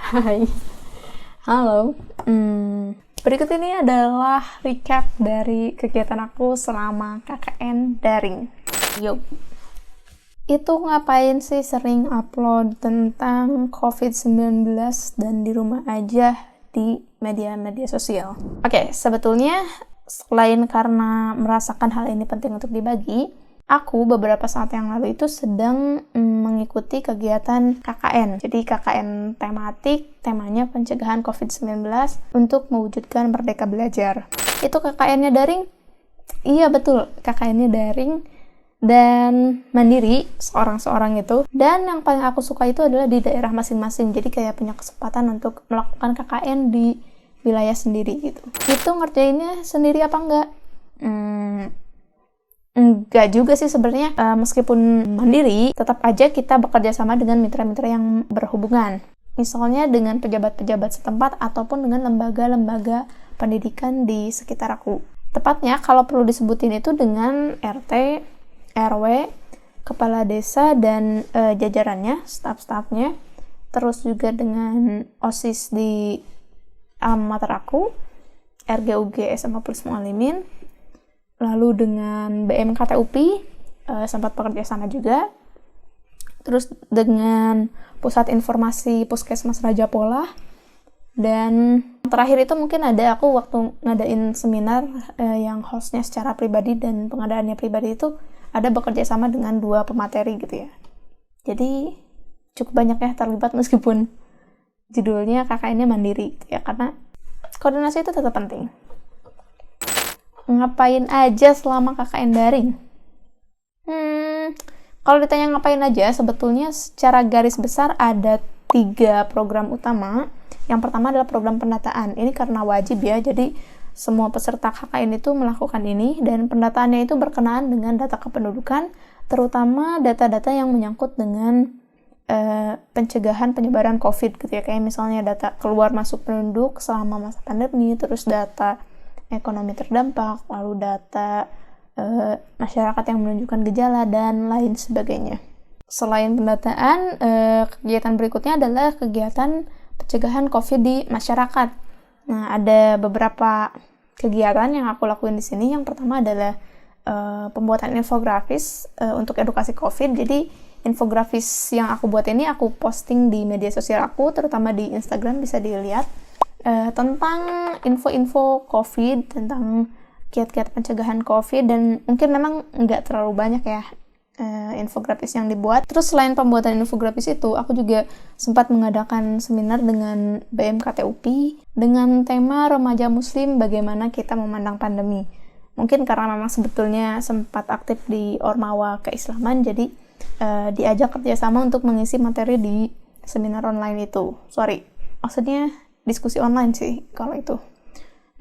Hai, halo. Berikut ini adalah recap dari kegiatan aku selama KKN daring. Yuk. Itu ngapain sih sering upload tentang COVID-19 dan di rumah aja di media-media sosial? Oke, sebetulnya selain karena merasakan hal ini penting untuk dibagi, aku beberapa saat yang lalu itu sedang mengikuti kegiatan KKN. Jadi KKN tematik, temanya pencegahan COVID-19 untuk mewujudkan Merdeka Belajar. Itu KKN-nya daring? Iya betul, KKN-nya daring dan mandiri, seorang-seorang itu. Dan yang paling aku suka itu adalah di daerah masing-masing. Jadi kayak punya kesempatan untuk melakukan KKN di wilayah sendiri gitu. Itu ngerjainnya sendiri apa enggak? Enggak juga sih sebenarnya, meskipun mandiri, tetap aja kita bekerja sama dengan mitra-mitra yang berhubungan. Misalnya dengan pejabat-pejabat setempat ataupun dengan lembaga-lembaga pendidikan di sekitar aku. Tepatnya kalau perlu disebutin itu dengan RT, RW, kepala desa dan jajarannya, staf-stafnya. Terus juga dengan OSIS di alma mater aku, RGUG SMA Plus Mualimin. Lalu dengan BMKT UPI, sempat bekerja sama juga. Terus dengan Pusat Informasi Puskesmas Raja Polah. Dan terakhir itu mungkin ada aku waktu ngadain seminar yang hostnya secara pribadi dan pengadaannya pribadi itu ada bekerja sama dengan 2 pemateri gitu ya. Jadi cukup banyak ya terlibat meskipun judulnya KKN-nya mandiri gitu ya, karena koordinasi itu tetap penting. Ngapain aja selama KKN daring? Kalau ditanya ngapain aja, sebetulnya secara garis besar ada 3 program utama. Yang pertama adalah program pendataan. Ini karena wajib ya, jadi semua peserta KKN itu melakukan ini, dan pendataannya itu berkenaan dengan data kependudukan, terutama data-data yang menyangkut dengan pencegahan penyebaran COVID gitu ya, kayak misalnya data keluar masuk penduduk selama masa pandemi, terus data ekonomi terdampak, lalu data masyarakat yang menunjukkan gejala, dan lain sebagainya. Selain pendataan, kegiatan berikutnya adalah kegiatan pencegahan COVID di masyarakat. Nah, ada beberapa kegiatan yang aku lakuin di sini. Yang pertama adalah pembuatan infografis untuk edukasi COVID. Jadi, infografis yang aku buat ini aku posting di media sosial aku, terutama di Instagram, bisa dilihat. Tentang info-info COVID, tentang kiat-kiat pencegahan COVID, dan mungkin memang nggak terlalu banyak ya infografis yang dibuat. Terus selain pembuatan infografis itu, aku juga sempat mengadakan seminar dengan BMKT UPI dengan tema Remaja Muslim Bagaimana Kita Memandang Pandemi. Mungkin karena memang sebetulnya sempat aktif di Ormawa Keislaman, jadi diajak kerjasama untuk mengisi materi di seminar online itu. Maksudnya diskusi online sih kalau itu.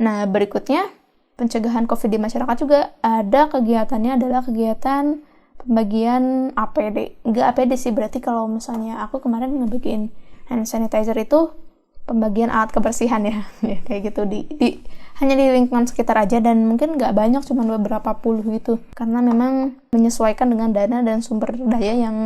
Nah, berikutnya pencegahan COVID di masyarakat juga ada kegiatannya, adalah kegiatan pembagian APD. Enggak APD sih, berarti kalau misalnya aku kemarin ngebagiin hand sanitizer itu pembagian alat kebersihan ya, ya kayak gitu hanya di lingkungan sekitar aja, dan mungkin nggak banyak, cuma beberapa puluh gitu, karena memang menyesuaikan dengan dana dan sumber daya yang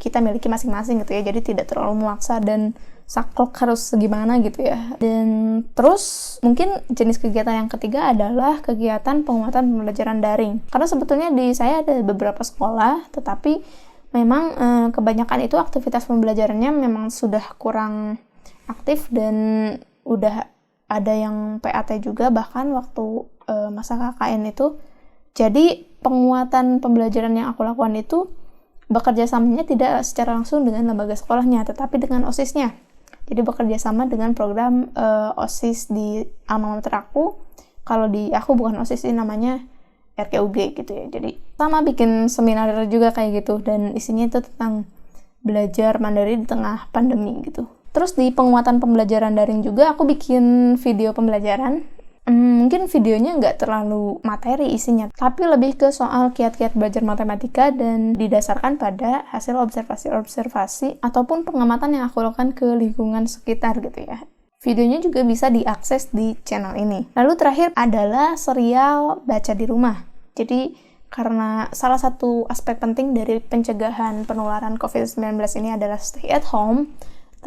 kita miliki masing-masing gitu ya, jadi tidak terlalu memaksa dan saklek harus gimana gitu ya. Dan terus mungkin jenis kegiatan yang ketiga adalah kegiatan penguatan pembelajaran daring, karena sebetulnya di saya ada beberapa sekolah, tetapi memang kebanyakan itu aktivitas pembelajarannya memang sudah kurang aktif, dan udah ada yang PAT juga bahkan waktu masa KKN itu. Jadi penguatan pembelajaran yang aku lakukan itu bekerja samanya tidak secara langsung dengan lembaga sekolahnya, tetapi dengan OSIS-nya. Jadi bekerja sama dengan program OSIS di alma mater aku. Kalau di aku bukan OSIS sih, namanya RKUG gitu ya. Jadi sama bikin seminar juga kayak gitu, dan isinya itu tentang belajar mandiri di tengah pandemi gitu. Terus di penguatan pembelajaran daring juga aku bikin video pembelajaran. Mungkin videonya nggak terlalu materi isinya, tapi lebih ke soal kiat-kiat belajar matematika dan didasarkan pada hasil observasi ataupun pengamatan yang aku lakukan ke lingkungan sekitar gitu ya. Videonya juga bisa diakses di channel ini. Lalu terakhir adalah serial Baca di Rumah. Jadi karena salah satu aspek penting dari pencegahan penularan COVID-19 ini adalah stay at home,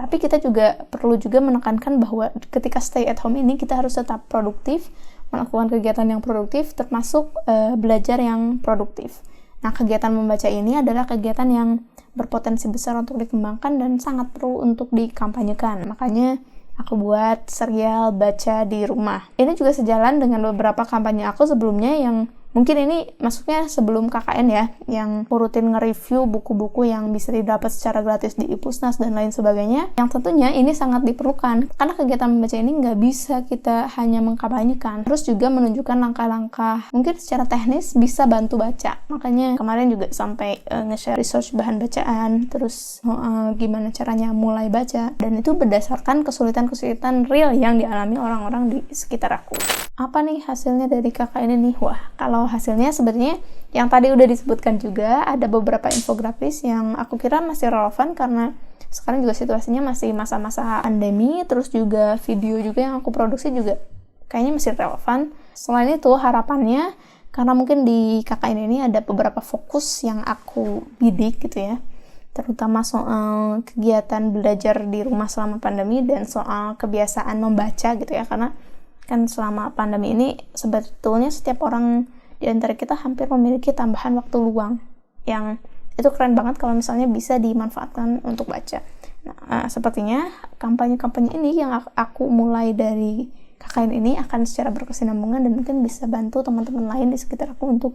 Tapi kita juga perlu menekankan bahwa ketika stay at home ini kita harus tetap produktif, melakukan kegiatan yang produktif, termasuk belajar yang produktif. Nah, kegiatan membaca ini adalah kegiatan yang berpotensi besar untuk dikembangkan dan sangat perlu untuk dikampanyekan. Makanya aku buat serial baca di rumah. Ini juga sejalan dengan beberapa kampanye aku sebelumnya yang mungkin ini masuknya sebelum KKN ya, yang rutin nge-review buku-buku yang bisa didapat secara gratis di Ipusnas dan lain sebagainya, yang tentunya ini sangat diperlukan, karena kegiatan membaca ini nggak bisa kita hanya mengkampanyekan, terus juga menunjukkan langkah-langkah mungkin secara teknis bisa bantu baca. Makanya kemarin juga sampai nge-share research bahan bacaan, terus gimana caranya mulai baca, dan itu berdasarkan kesulitan-kesulitan real yang dialami orang-orang di sekitar aku. Apa nih hasilnya dari KKN ini? Wah, kalau hasilnya sebenarnya yang tadi udah disebutkan juga, ada beberapa infografis yang aku kira masih relevan karena sekarang juga situasinya masih masa-masa pandemi, terus juga video juga yang aku produksi juga kayaknya masih relevan. Selain itu harapannya, karena mungkin di KKN ini ada beberapa fokus yang aku bidik gitu ya, terutama soal kegiatan belajar di rumah selama pandemi dan soal kebiasaan membaca gitu ya, karena kan selama pandemi ini sebetulnya setiap orang di antara kita hampir memiliki tambahan waktu luang yang itu keren banget kalau misalnya bisa dimanfaatkan untuk baca. Nah, sepertinya kampanye-kampanye ini yang aku mulai dari KKN ini akan secara berkesinambungan dan mungkin bisa bantu teman-teman lain di sekitar aku untuk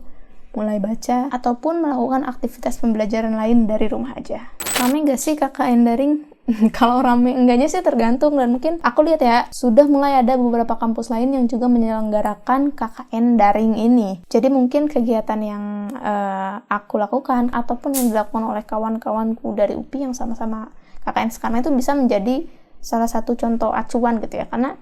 mulai baca ataupun melakukan aktivitas pembelajaran lain dari rumah aja. Rame gak sih KKN daring? Kalau rame enggaknya sih tergantung, dan mungkin aku lihat ya sudah mulai ada beberapa kampus lain yang juga menyelenggarakan KKN daring ini. Jadi mungkin kegiatan yang aku lakukan ataupun yang dilakukan oleh kawan-kawanku dari UPI yang sama-sama KKN sekarang itu bisa menjadi salah satu contoh acuan gitu ya, karena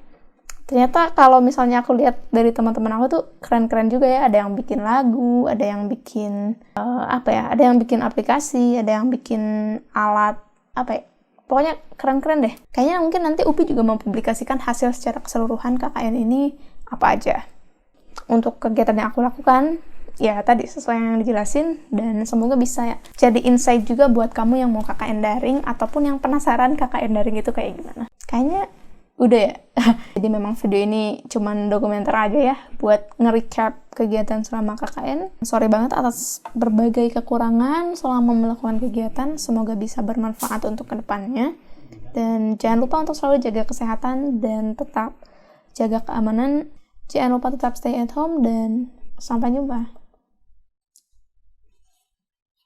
ternyata kalau misalnya aku lihat dari teman-teman aku tuh keren-keren juga ya. Ada yang bikin lagu, ada yang bikin ada yang bikin aplikasi, ada yang bikin alat pokoknya keren-keren deh. Kayaknya mungkin nanti UPI juga mempublikasikan hasil secara keseluruhan KKN ini apa aja. Untuk kegiatan yang aku lakukan, ya tadi sesuai yang dijelasin, dan semoga bisa jadi insight juga buat kamu yang mau KKN daring ataupun yang penasaran KKN daring itu kayak gimana. Kayaknya udah ya. Jadi memang video ini cuman dokumenter aja ya buat nge-recap kegiatan selama KKN. Sorry banget atas berbagai kekurangan selama melakukan kegiatan. Semoga bisa bermanfaat untuk kedepannya. Dan jangan lupa untuk selalu jaga kesehatan dan tetap jaga keamanan. Jangan lupa tetap stay at home dan sampai jumpa.